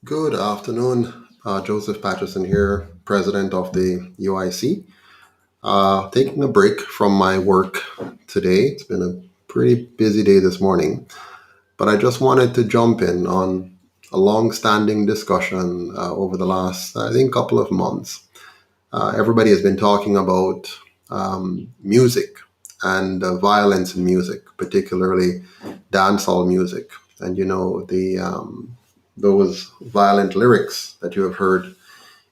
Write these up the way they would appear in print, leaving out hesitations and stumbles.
Good afternoon. Joseph Patterson here, president of the UIC. Taking a break from my work today. It's been a pretty busy day this morning, but I just wanted to jump in on a long-standing discussion over the last, I think, couple of months. Everybody has been talking about music and violence in music, particularly dancehall music, and the those violent lyrics that you have heard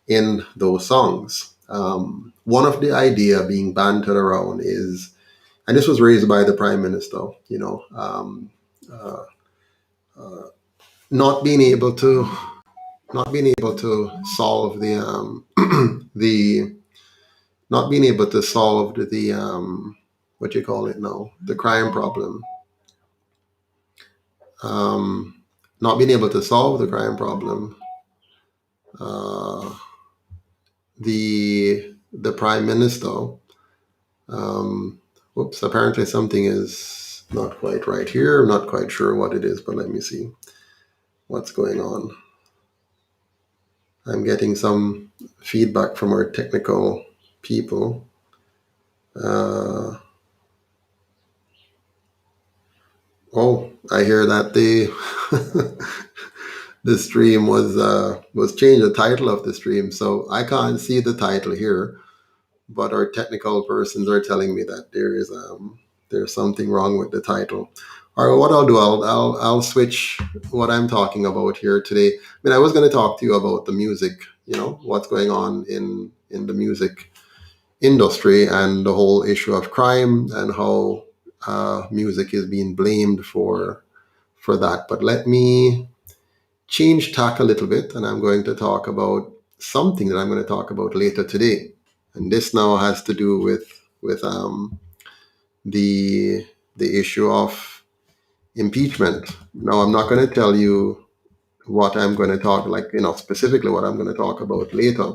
in those songs. One of the idea being bantered around is, and this was raised by the prime minister, uh, uh, not being able to solve the the not being able to solve the what you call it now, the crime problem. um, Not being able to solve the crime problem. uh, the prime minister, um, whoops, apparently something is not quite right here. I'm not quite sure what it is, but let me see what's going on. I'm getting some feedback from our technical people. uh, oh, I hear that the the stream was changed, the title of the stream, so I can't see the title here, but our technical persons are telling me that there's something wrong with the title. All right, what I'll do, I'll switch what I'm talking about here today. I mean, I was going to talk to you about the music, what's going on in the music industry and the whole issue of crime and how music is being blamed for that. But let me change tack a little bit, and I'm going to talk about something that I'm going to talk about later today. And this now has to do with the the issue of impeachment. Now, I'm not going to tell you what I'm going to talk, like, specifically what I'm going to talk about later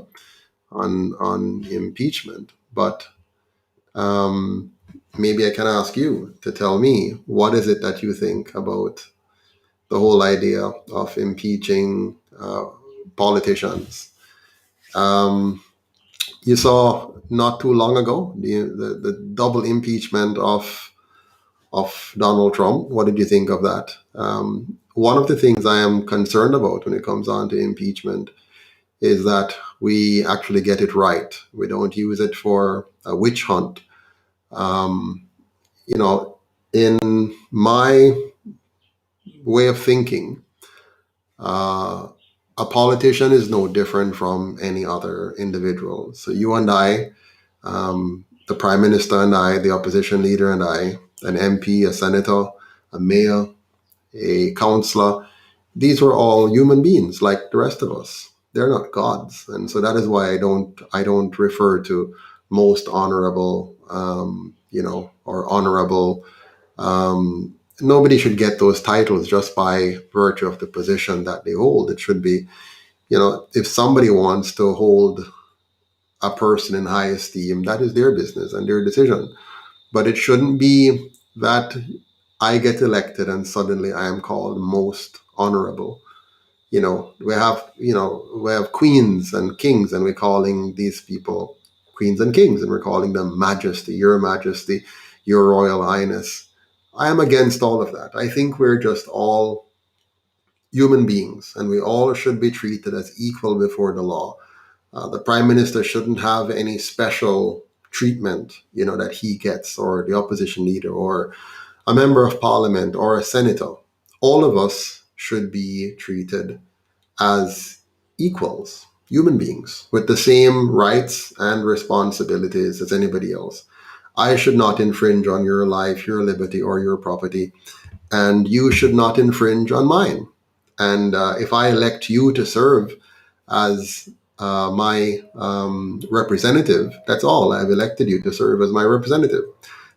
on impeachment, but um, maybe I can ask you to tell me what is it that you think about the whole idea of impeaching politicians. Um, you saw not too long ago the double impeachment of Donald Trump. What did you think of that? One of the things I am concerned about when it comes on to impeachment is that we actually get it right. We don't use it for a witch hunt. Um, you know, in my way of thinking, uh, a politician is no different from any other individual. So you and I, the prime minister and I, the opposition leader and I, an MP, a senator, a mayor, a counselor, these were all human beings like the rest of us. They're not gods, and so that is why I don't refer to most honorable, or honorable. Nobody should get those titles just by virtue of the position that they hold. It should be, if somebody wants to hold a person in high esteem, that is their business and their decision. But it shouldn't be that I get elected and suddenly I am called most honorable. We have queens and kings, and we're calling these people queens and kings, and we're calling them majesty, your royal highness. I am against all of that. I think we're just all human beings, and we all should be treated as equal before the law. The prime minister shouldn't have any special treatment, that he gets, or the opposition leader, or a member of parliament, or a senator. All of us should be treated as equals, human beings, with the same rights and responsibilities as anybody else. I should not infringe on your life, your liberty, or your property, and you should not infringe on mine. And if I elect you to serve as my representative, that's all. I've elected you to serve as my representative.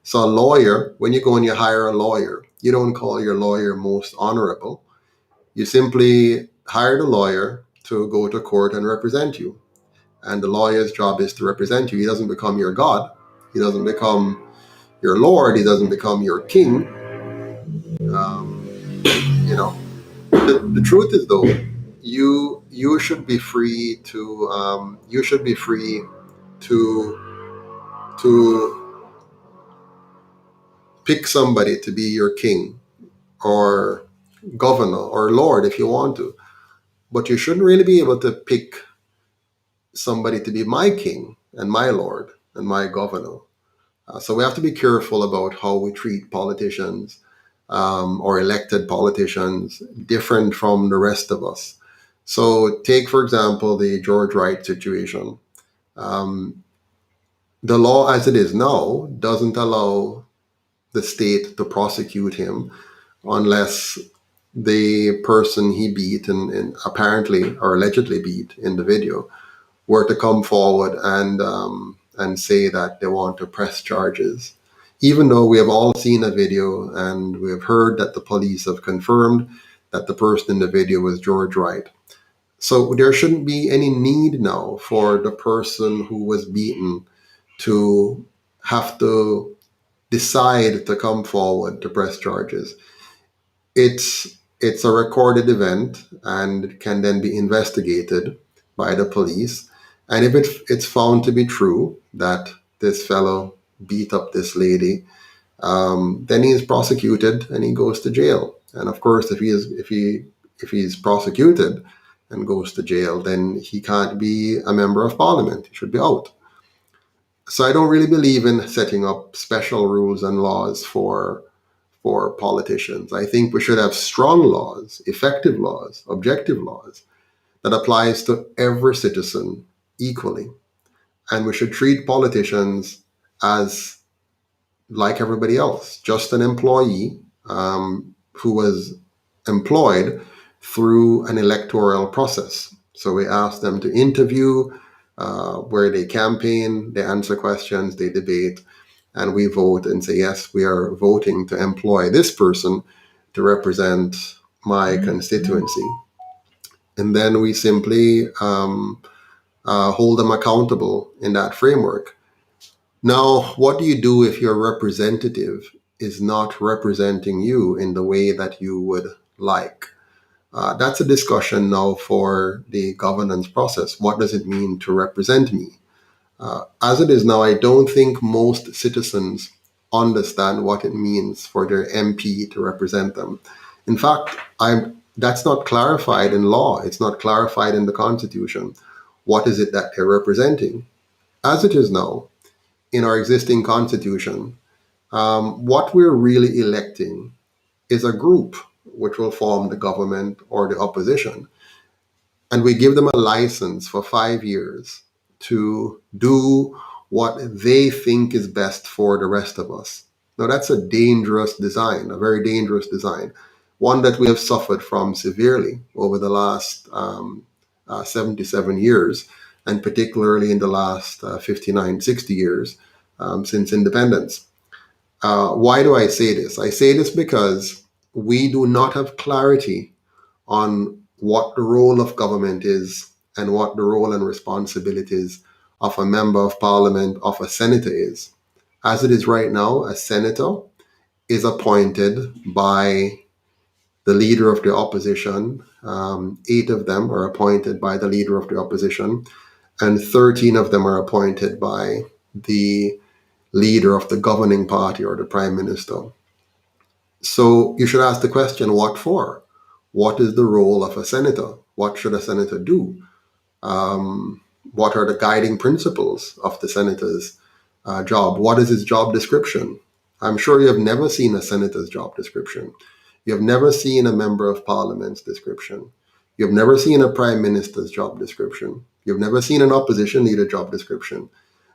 So, a lawyer, when you go and you hire a lawyer, you don't call your lawyer most honorable. You simply hire the lawyer to go to court and represent you. And the lawyer's job is to represent you. He doesn't become your God. He doesn't become your Lord. He doesn't become your king. Um, you know, the truth is, though, you should be free to to pick somebody to be your king or governor or lord if you want to, but you shouldn't really be able to pick somebody to be my king and my lord and my governor. So we have to be careful about how we treat politicians, or elected politicians, different from the rest of us. So take, for example, the George Wright situation. Um, the law as it is now doesn't allow the state to prosecute him unless the person he beat and apparently or allegedly beat in the video were to come forward and say that they want to press charges, even though we have all seen a video and we have heard that the police have confirmed that the person in the video was George Wright. So there shouldn't be any need now for the person who was beaten to have to decide to come forward to press charges. It's a recorded event and can then be investigated by the police. And if it's found to be true that this fellow beat up this lady, then he is prosecuted and he goes to jail. And of course, if he's prosecuted and goes to jail, then he can't be a member of parliament. He should be out. So I don't really believe in setting up special rules and laws for politicians. I think we should have strong laws, effective laws, objective laws that applies to every citizen equally. And we should treat politicians as like everybody else, just an employee who was employed through an electoral process. So we ask them to interview, where they campaign, they answer questions, they debate, and we vote and say, yes, we are voting to employ this person to represent my constituency. And then we simply hold them accountable in that framework. Now, what do you do if your representative is not representing you in the way that you would like? That's a discussion now for the governance process. What does it mean to represent me? As it is now, I don't think most citizens understand what it means for their MP to represent them. In fact, that's not clarified in law. It's not clarified in the Constitution. What is it that they're representing? As it is now, in our existing Constitution, what we're really electing is a group which will form the government or the opposition. And we give them a license for 5 years to do what they think is best for the rest of us. Now, that's a dangerous design, a very dangerous design, one that we have suffered from severely over the last 77 years, and particularly in the last 59, 60 years since independence. Why do I say this? I say this because we do not have clarity on what the role of government is and what the role and responsibilities of a member of parliament, of a senator is. As it is right now, a senator is appointed by the leader of the opposition. 8 of them are appointed by the leader of the opposition, and 13 of them are appointed by the leader of the governing party or the prime minister. So you should ask the question, what for? What is the role of a senator? What should a senator do? What are the guiding principles of the senator's job? What is his job description? I'm sure you have never seen a senator's job description. You have never seen a member of parliament's description. You have never seen a prime minister's job description. You've never seen an opposition leader job description.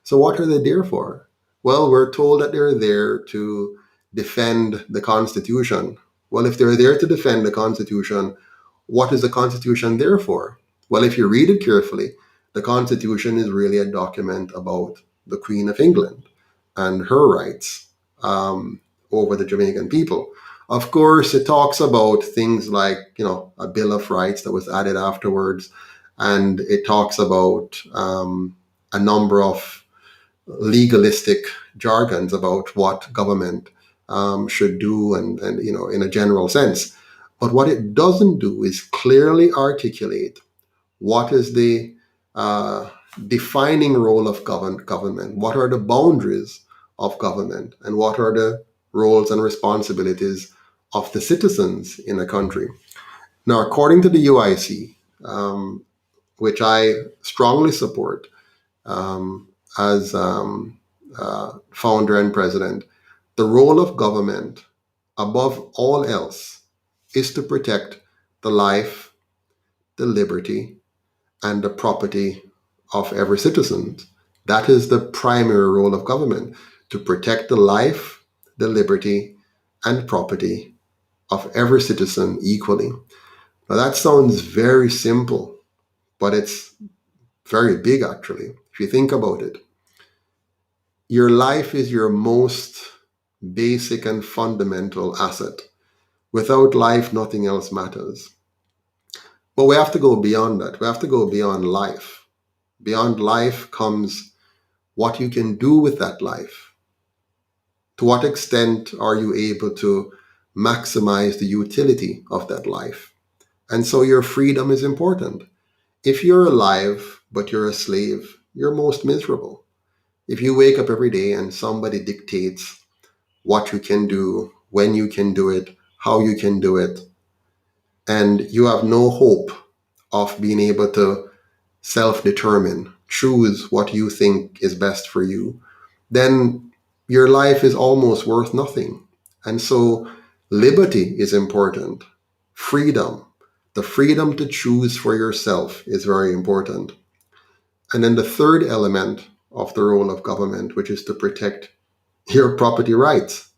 So what are they there for? Well, we're told that they're there to defend the Constitution. Well, if they're there to defend the Constitution, what is the Constitution there for? Well, if you read it carefully, the Constitution is really a document about the Queen of England and her rights over the Jamaican people. Of course, it talks about things like, a Bill of Rights that was added afterwards, and it talks about a number of legalistic jargons about what government should do, and in a general sense. But what it doesn't do is clearly articulate what is the uh, defining role of government, what are the boundaries of government, and what are the roles and responsibilities of the citizens in a country. Now, according to the UIC, which I strongly support as founder and president, the role of government, above all else, is to protect the life, the liberty, and the property of every citizen. That is the primary role of government, to protect the life, the liberty, and property of every citizen equally. Now, that sounds very simple, but it's very big actually. If you think about it, your life is your most basic and fundamental asset. Without life, nothing else matters. But we have to go beyond that. We have to go beyond life. Beyond life comes what you can do with that life. To what extent are you able to maximize the utility of that life? And so your freedom is important. If you're alive, but you're a slave, you're most miserable. If you wake up every day and somebody dictates what you can do, when you can do it, how you can do it, and you have no hope of being able to self determine, choose what you think is best for you, then your life is almost worth nothing. And so liberty is important. Freedom, the freedom to choose for yourself, is very important. And then the third element of the role of government, which is to protect your property rights.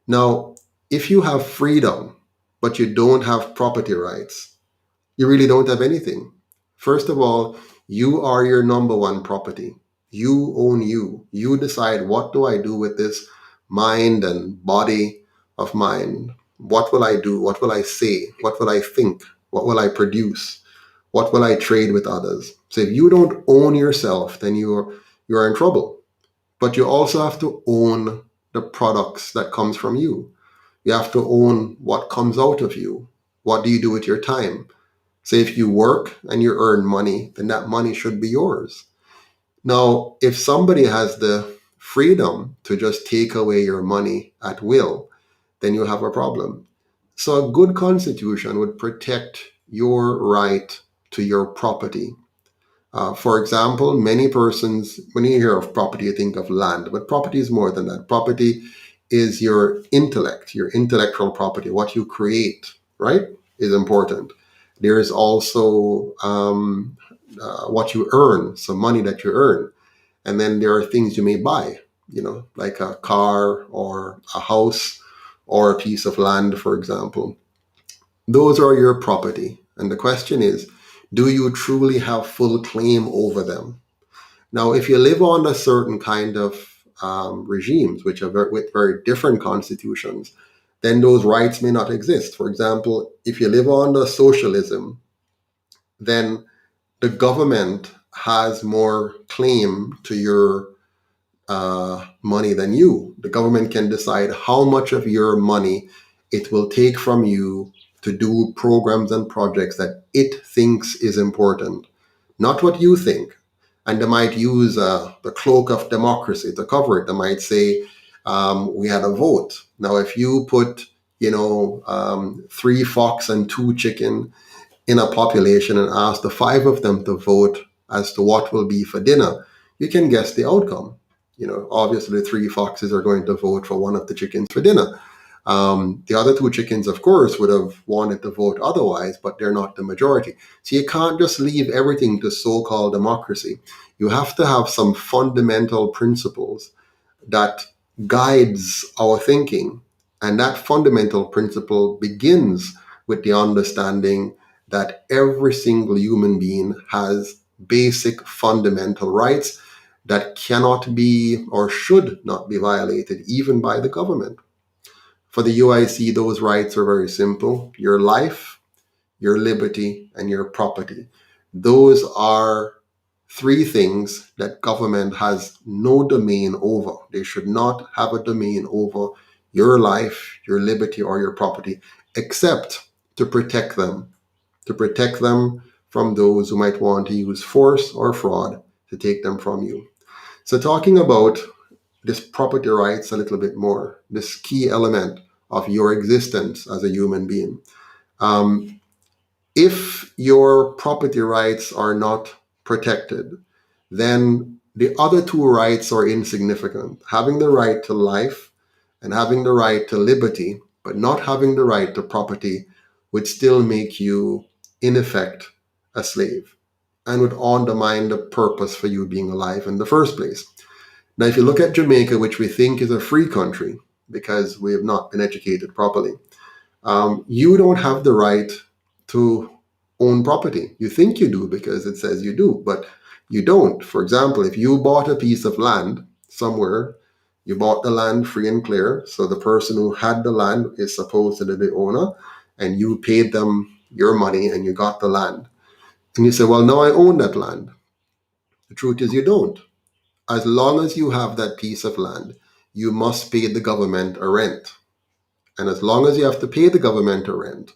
Now, if you have freedom, but you don't have property rights, you really don't have anything. First of all, you are your number one property. You own you. You decide, what do I do with this mind and body of mine? What will I do? What will I say? What will I think? What will I produce? What will I trade with others? So if you don't own yourself, then you're in trouble. But you also have to own the products that comes from you. You have to own what comes out of you. What do you do with your time? So if you work and you earn money, then that money should be yours. Now, if somebody has the freedom to just take away your money at will, then you have a problem. So a good constitution would protect your right to your property. For example, many persons, when you hear of property, you think of land, but property is more than that. Property is your intellect, your intellectual property, what you create, right, is important. There is also what you earn, so money that you earn. And then there are things you may buy, like a car or a house or a piece of land, for example. Those are your property. And the question is, do you truly have full claim over them? Now, if you live on a certain kind of regimes, which are with very different constitutions, then those rights may not exist. For example, if you live under socialism, then the government has more claim to your money than you. The government can decide how much of your money it will take from you to do programs and projects that it thinks is important, not what you think. And they might use the cloak of democracy to cover it. They might say, we had a vote. Now, if you put, three fox and two chicken in a population and ask the five of them to vote as to what will be for dinner, you can guess the outcome. Obviously, the three foxes are going to vote for one of the chickens for dinner. The other two chickens, of course, would have wanted to vote otherwise, but they're not the majority. So you can't just leave everything to so-called democracy. You have to have some fundamental principles that guides our thinking. And that fundamental principle begins with the understanding that every single human being has basic fundamental rights that cannot be or should not be violated, even by the government. For the UIC, those rights are very simple: your life, your liberty, and your property. Those are three things that government has no domain over. They should not have a domain over your life, your liberty, or your property, except to to protect them from those who might want to use force or fraud to take them from you. So, talking about this property rights a little bit more, this key element of your existence as a human being. Um, if your property rights are not protected, then the other two rights are insignificant. Having the right to life and having the right to liberty, but not having the right to property, would still make you, in effect, a slave and would undermine the purpose for you being alive in the first place. Now, if you look at Jamaica, which we think is a free country because we have not been educated properly, you don't have the right to own property. You think you do because it says you do, but you don't. For example, if you bought a piece of land somewhere, you bought the land free and clear. So the person who had the land is supposed to be the owner, and you paid them your money and you got the land. And you say, well, now I own that land. The truth is, you don't. As long as you have that piece of land, you must pay the government a rent. And as long as you have to pay the government a rent,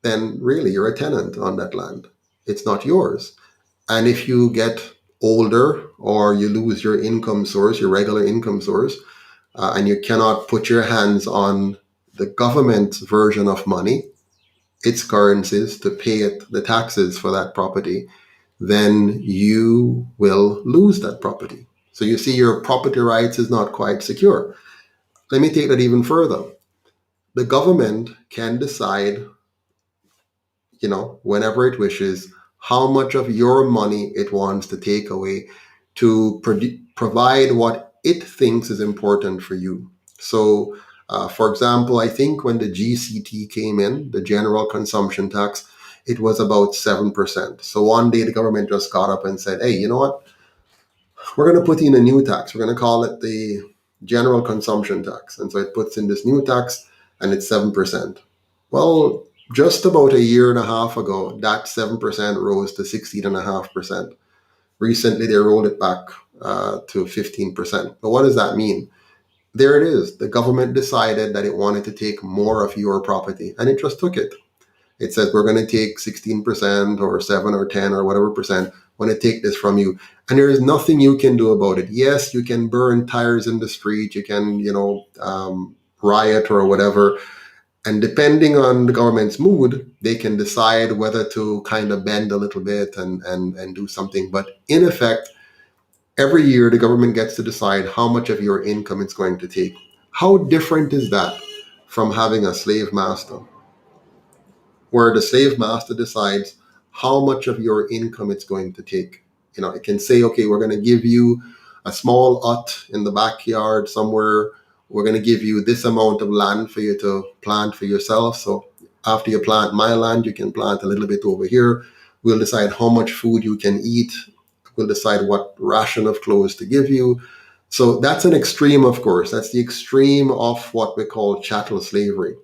then really you're a tenant on that land. It's not yours. And if you get older or you lose your income source, your regular income source, and you cannot put your hands on the government's version of money, its currencies, to pay it the taxes for that property, then you will lose that property. So you see, your property rights is not quite secure. Let me take that even further. The government can decide, whenever it wishes, how much of your money it wants to take away to provide what it thinks is important for you. So, for example, I think when the GCT came in, the general consumption tax, it was about 7%. So one day the government just got up and said, hey, you know what? We're going to put in a new tax. We're going to call it the general consumption tax. And so it puts in this new tax and it's 7%. Well, just about a year and a half ago, that 7% rose to 16.5%. Recently, they rolled it back to 15%. But what does that mean? There it is. The government decided that it wanted to take more of your property, and it just took it. It says we're going to take 16% or 7 or 10 or whatever percent. Want to take this from you, and there is nothing you can do about it. Yes, you can burn tires in the street. You can, riot or whatever. And depending on the government's mood, they can decide whether to kind of bend a little bit and do something. But in effect, every year the government gets to decide how much of your income it's going to take. How different is that from having a slave master, where the slave master decides how much of your income it's going to take? It can say, okay, we're going to give you a small hut in the backyard somewhere. We're going to give you this amount of land for you to plant for yourself. So after you plant my land, you can plant a little bit over here. We'll decide how much food you can eat. We'll decide what ration of clothes to give you. So that's an extreme, of course. That's the extreme of what we call chattel slavery.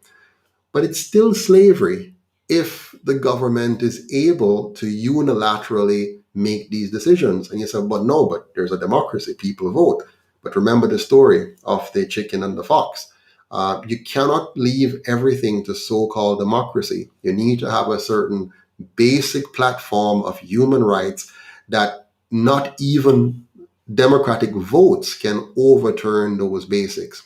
But it's still slavery if the government is able to unilaterally make these decisions. And you say, but no, but there's a democracy, people vote. But remember the story of the chicken and the fox. You cannot leave everything to so-called democracy. You need to have a certain basic platform of human rights that not even democratic votes can overturn those basics.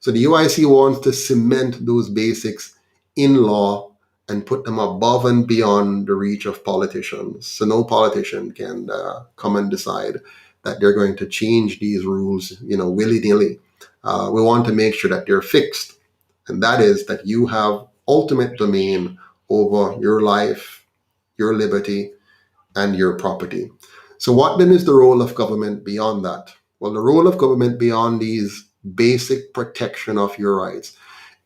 So the UIC wants to cement those basics in law and put them above and beyond the reach of politicians. So no politician can come and decide that they're going to change these rules, willy-nilly. We want to make sure that they're fixed, and that is that you have ultimate domain over your life, your liberty, and your property. So what then is the role of government beyond that? Well, the role of government beyond these basic protection of your rights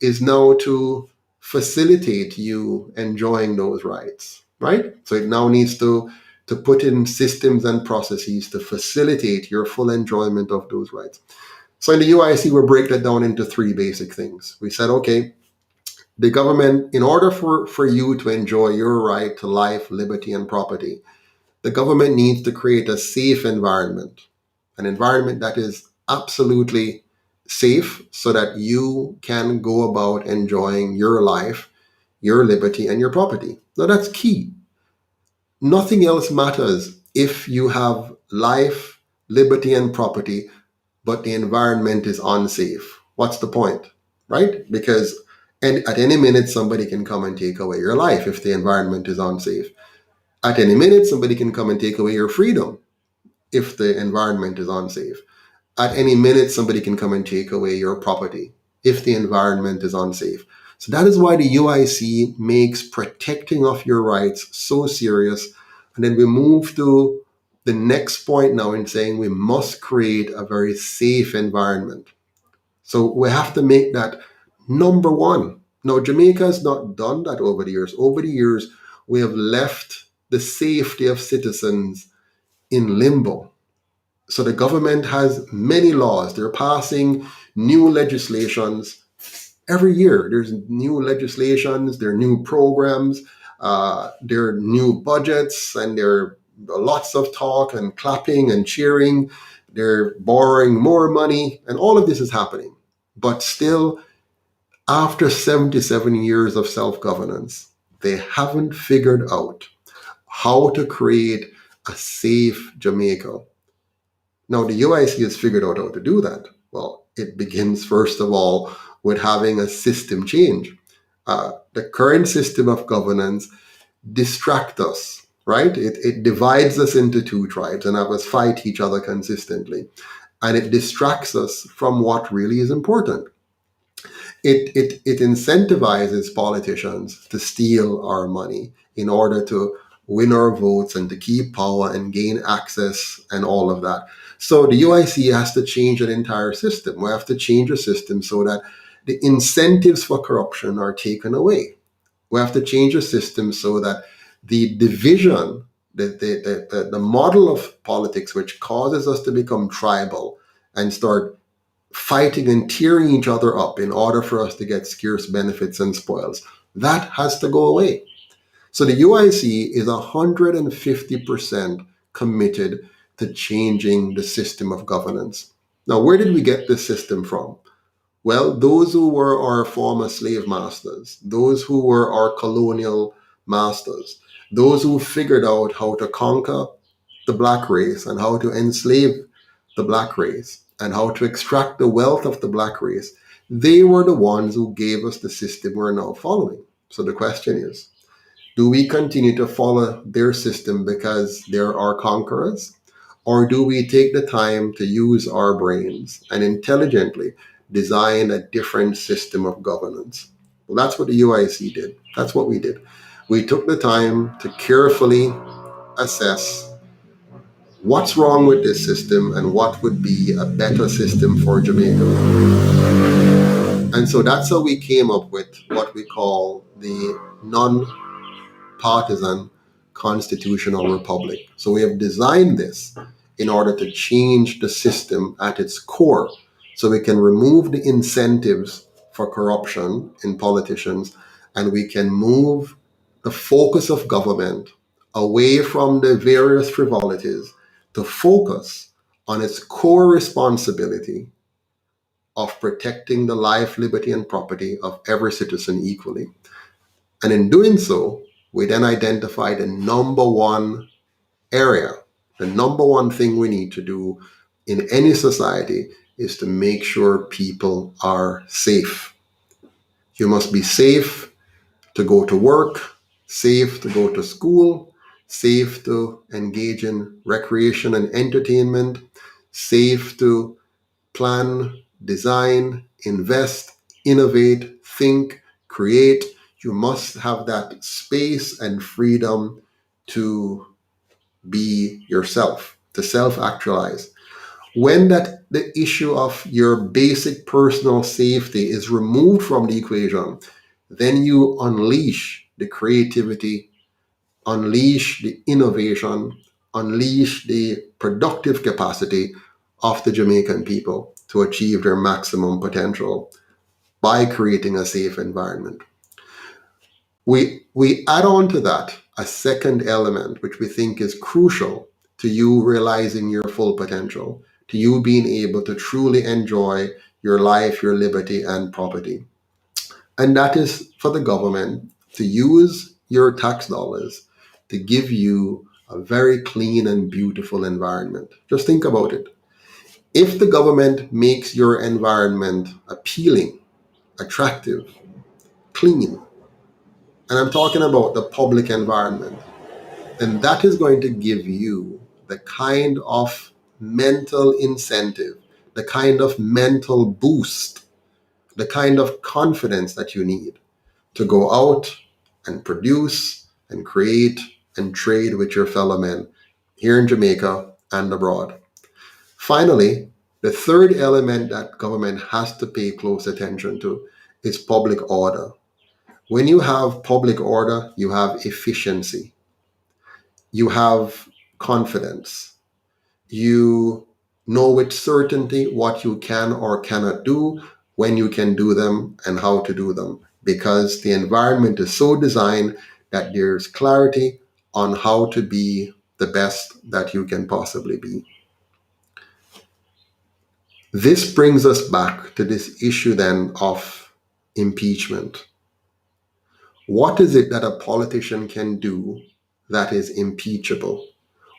is now to facilitate you enjoying those rights, right? So it now needs to put in systems and processes to facilitate your full enjoyment of those rights. So in the UIC, we break that down into three basic things. We said, okay, the government, in order for you to enjoy your right to life, liberty, and property, the government needs to create a safe environment, an environment that is absolutely safe so that you can go about enjoying your life your liberty, and your property. Now that's key. Nothing else matters if you have life, liberty, and property, but the environment is unsafe. What's the point? Right? Because at any minute, somebody can come and take away your life if the environment is unsafe. At any minute, somebody can come and take away your freedom if the environment is unsafe. At any minute, somebody can come and take away your property if the environment is unsafe. So that is why the UIC makes protecting of your rights so serious. And then we move to the next point now in saying we must create a very safe environment. So we have to make that number one. Now, Jamaica has not done that over the years. Over the years, we have left the safety of citizens in limbo. So the government has many laws. They're passing new legislations every year. There's new legislations, there are new programs, there are new budgets, and there are lots of talk and clapping and cheering. They're borrowing more money, and all of this is happening. But still, after 77 years of self-governance, they haven't figured out how to create a safe Jamaica. Now, the UIC has figured out how to do that. Well, it begins, first of all, with having a system change. The current system of governance distracts us, right? It divides us into two tribes and have us fight each other consistently. And it distracts us from what really is important. It incentivizes politicians to steal our money in order to win our votes and to keep power and gain access and all of that. So the UIC has to change an entire system. We have to change a system so that the incentives for corruption are taken away. We have to change a system so that the division, the model of politics, which causes us to become tribal and start fighting and tearing each other up in order for us to get scarce benefits and spoils, that has to go away. So the UIC is 150% committed to changing the system of governance. Now, where did we get this system from? Well, those who were our former slave masters, those who were our colonial masters, those who figured out how to conquer the black race and how to enslave the black race and how to extract the wealth of the black race, they were the ones who gave us the system we're now following. So the question is, do we continue to follow their system because they're our conquerors? Or do we take the time to use our brains and intelligently design a different system of governance? Well, that's what the UIC did. That's what we did. We took the time to carefully assess what's wrong with this system and what would be a better system for Jamaica. And so that's how we came up with what we call the non-partisan constitutional republic. So we have designed this in order to change the system at its core so we can remove the incentives for corruption in politicians and we can move the focus of government away from the various frivolities to focus on its core responsibility of protecting the life, liberty, and property of every citizen equally. And in doing so, we then identify the number one area, the number one thing we need to do in any society is to make sure people are safe. You must be safe to go to work, safe to go to school, safe to engage in recreation and entertainment, safe to plan, design, invest, innovate, think, create. You must have that space and freedom to be yourself, to self actualize. When the issue of your basic personal safety is removed from the equation, then you unleash the creativity, unleash the innovation, unleash the productive capacity of the Jamaican people to achieve their maximum potential by creating a safe environment. We add on to that a second element, which we think is crucial to you realizing your full potential, to you being able to truly enjoy your life, your liberty, and property. And that is for the government to use your tax dollars to give you a very clean and beautiful environment. Just think about it. If the government makes your environment appealing, attractive, clean, and I'm talking about the public environment, then that is going to give you the kind of mental incentive, the kind of mental boost, the kind of confidence that you need to go out and produce and create and trade with your fellow men here in Jamaica and abroad. Finally, the third element that government has to pay close attention to is public order. When you have public order, you have efficiency, you have confidence, you know with certainty what you can or cannot do, when you can do them, and how to do them, because the environment is so designed that there's clarity on how to be the best that you can possibly be. This brings us back to this issue then of impeachment. What is it that a politician can do that is impeachable?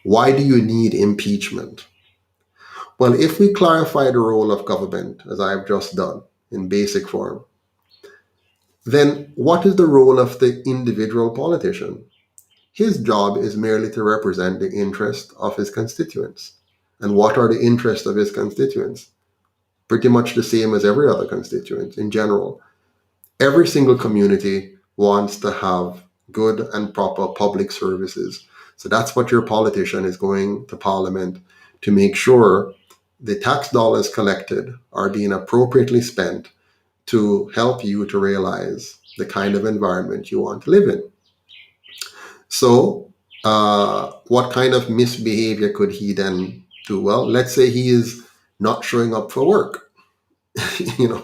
Why do you need impeachment? Well, if we clarify the role of government, as I've just done in basic form, then what is the role of the individual politician? His job is merely to represent the interest of his constituents. And what are the interests of his constituents? Pretty much the same as every other constituent in general. Every single community wants to have good and proper public services. So that's what your politician is going to Parliament to make sure the tax dollars collected are being appropriately spent to help you to realize the kind of environment you want to live in. So, what kind of misbehavior could he then do? Well, let's say he is not showing up for work. you know,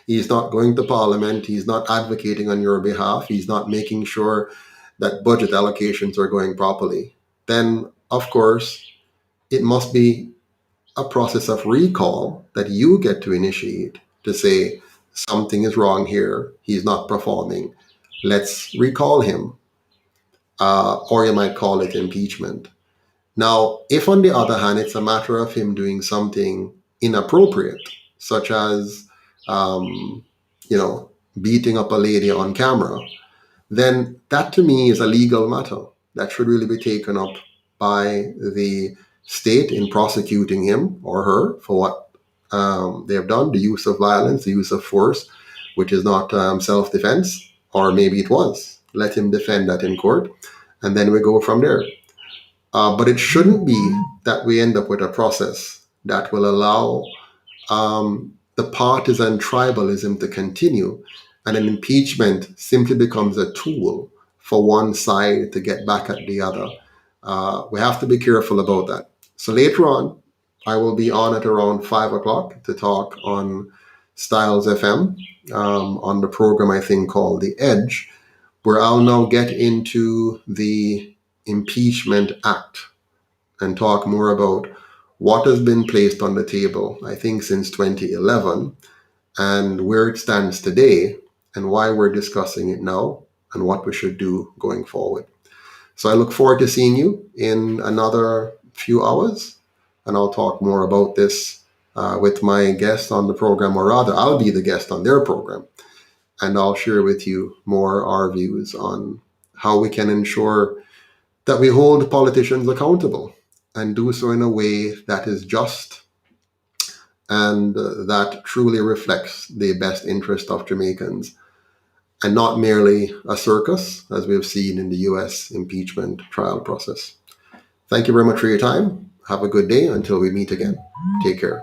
he's not going to Parliament. He's not advocating on your behalf. He's not making sure that budget allocations are going properly. Then, of course, it must be a process of recall that you get to initiate to say something is wrong here. He's not performing. Let's recall him. Or you might call it impeachment. Now, if on the other hand, it's a matter of him doing something inappropriate, such as, um, beating up a lady on camera, then that to me is a legal matter that should really be taken up by the state in prosecuting him or her for what they have done, the use of violence, the use of force, which is not self-defense, or maybe it was. Let him defend that in court, and then we go from there. But it shouldn't be that we end up with a process that will allow the partisan tribalism to continue, and an impeachment simply becomes a tool for one side to get back at the other. We have to be careful about that. So later on, I will be on at around 5 o'clock to talk on Styles FM on the program I think called The Edge, where I'll now get into the Impeachment Act and talk more about what has been placed on the table, I think since 2011, and where it stands today, and why we're discussing it now, and what we should do going forward. So I look forward to seeing you in another few hours, and I'll talk more about this with my guest on the program, or rather, I'll be the guest on their program, and I'll share with you more our views on how we can ensure that we hold politicians accountable and do so in a way that is just and that truly reflects the best interest of Jamaicans, and not merely a circus, as we have seen in the US impeachment trial process. Thank you very much for your time. Have a good day until we meet again. Take care.